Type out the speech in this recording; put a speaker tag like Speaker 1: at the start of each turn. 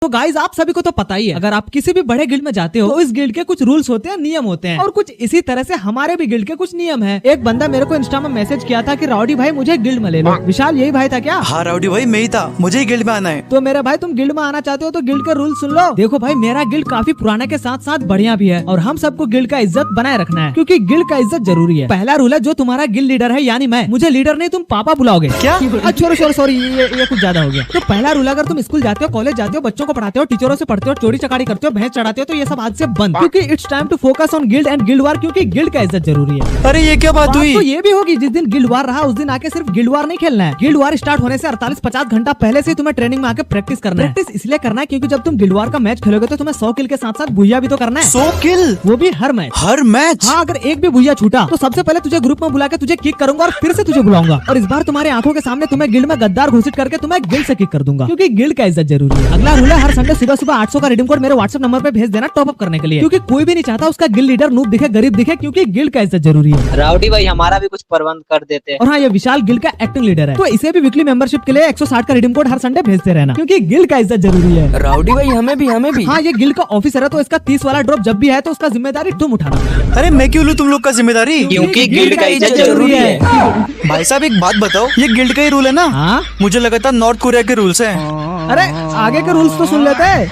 Speaker 1: तो गाइज आप सभी को तो पता ही है, अगर आप किसी भी बड़े गिल्ड में जाते हो तो इस गिल्ड के कुछ रूल्स होते हैं, नियम होते हैं, और कुछ इसी तरह से हमारे भी गिल्ड के कुछ नियम हैं। एक बंदा मेरे को इंस्टा में मैसेज किया था कि राउडी भाई मुझे गिल्ड में ले लो। विशाल यही भाई था क्या?
Speaker 2: हाँ राउडी भाई मैं ही था, मुझे ही गिल्ड में आना है।
Speaker 1: तो मेरे भाई तुम गिल्ड में आना चाहते हो तो गिल्ड के रूल सुन लो। देखो भाई मेरा गिल्ड काफी पुराना के साथ साथ बढ़िया भी है, और हम सबको गिल्ड का इज्जत बनाए रखना है, क्योंकि गिल्ड का इज्जत जरूरी है। पहला रूल है, जो तुम्हारा गिल्ड लीडर है यानी मैं, मुझे लीडर नहीं तुम पापा बुलाओगे।
Speaker 2: क्या?
Speaker 1: सॉरी ये कुछ ज्यादा हो गया। तो पहला रूल, अगर तुम स्कूल जाते हो, कॉलेज जाते हो, बच्चों को पढ़ाते हो, टीचरों से पढ़ते हो, चोरी चकारी करते हो, भैंस चढ़ाते हो, तो ये सब आज से बंद, क्योंकि it's time to focus on guild and guild war, क्योंकि गिल्ड का इज्जत जरूरी है।
Speaker 2: अरे ये क्या बात हुई?
Speaker 1: तो ये भी होगी, जिस दिन गिल्ड वार रहा उस दिन आके सिर्फ गिल्ड वार नहीं खेलना है। गिल्ड वार स्टार्ट होने से 48-50 घंटा पहले से तुम्हें ट्रेनिंग में आके प्रैक्टिस करना है। प्रैक्टिस इसलिए करना है क्योंकि जब तुम गिल्ड वार का मैच खेलोगे तो तुम्हें 100 किल के साथ साथ भुइया भी तो करना है।
Speaker 2: 100 किल?
Speaker 1: वो भी हर मैच।
Speaker 2: हर मैच?
Speaker 1: हाँ, अगर एक भी भुइया छूटा तो सबसे पहले तुझे ग्रुप में बुला के तुझे किक करूंगा और फिर से तुझे बुलाऊंगा, और इस बार तुम्हारी आंखों के सामने तुम्हें गिल्ड में गद्दार घोषित करके तुम्हें गिल्ड से किक कर दूंगा, क्योंकि गिल्ड का इज्जत जरूरी है। अगला रूल है, हर संडे सुबह सुबह 800 का रिडीम कोड मेरे व्हाट्सएप नंबर पे भेज देना टॉप अप करने के लिए, क्योंकि कोई भी नहीं चाहता उसका गिल्ड लीडर नूब दिखे, गरीब दिखे, क्योंकि गिल्ड का इज्जत जरूरी है।
Speaker 3: राउडी भाई हमारा भी कुछ प्रबंध कर देते हैं।
Speaker 1: और हाँ, ये विशाल गिल्ड का एक्टिंग लीडर है, तो इसे भी वीकली मेंबरशिप के लिए 160 का रिडीम कोड हर संडे भेजते रहना, क्योंकि गिल्ड का इज्जत जरूरी है।
Speaker 4: राउडी भाई हमें भी।
Speaker 1: हाँ, ये गिल्ड का ऑफिसर है, तो इसका 30 वाला ड्रॉप जब भी है तो उसका जिम्मेदारी तुम उठाना।
Speaker 2: अरे मैं क्यों लूँ तुम लोग का जिम्मेदारी?
Speaker 3: क्योंकि गिल्ड का इज्जत जरूरी है।
Speaker 2: भाई साहब एक बात बताओ, ये गिल्ड का ही रूल है ना?
Speaker 1: हाँ,
Speaker 2: मुझे लगा था नॉर्थ कोरिया के रूल्स हैं।
Speaker 1: अरे आगे के रूल्स तो सुन लेते हैं।